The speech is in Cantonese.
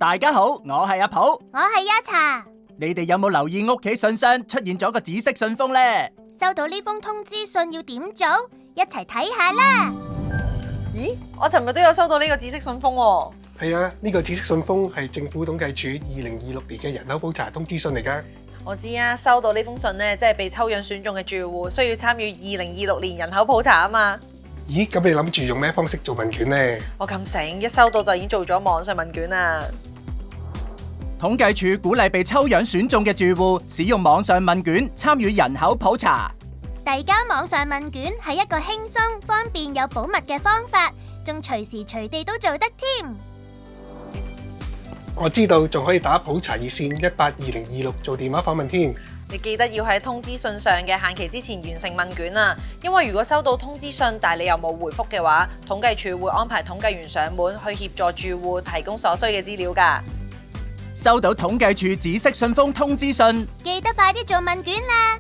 大家好，我係阿普，我係丫茶。你哋有冇留意屋企信箱出現咗個紫色信封呢？收到呢封通知信要點做？一齊睇下啦。咦，我尋日都有收到呢個紫色信封喎。係啊，呢個紫色信封係政府統計處2026年嘅人口普查通知信嚟㗎。我知啊，收到呢封信呢，即係被抽樣選中嘅住戶需要參與2026年人口普查啊嘛。咦，咁你諗住用咩方式做問卷呢？我咁醒，一收到就已經做咗網上問卷啦。統計處鼓勵被抽樣選中嘅住戶使用網上問卷參與人口普查。遞交網上問卷係一個輕鬆、方便又保密嘅方法，仲隨時隨地都做得添。我知道，仲可以打普查熱線182026做電話訪問添。你記得要喺通知信上嘅限期之前完成問卷啊，因為如果收到通知信但係你又冇回覆嘅話，統計處會安排統計員上門去協助住戶提供所需嘅資料㗎。收到統計處紫色信封通知信，記得快啲做問卷啦！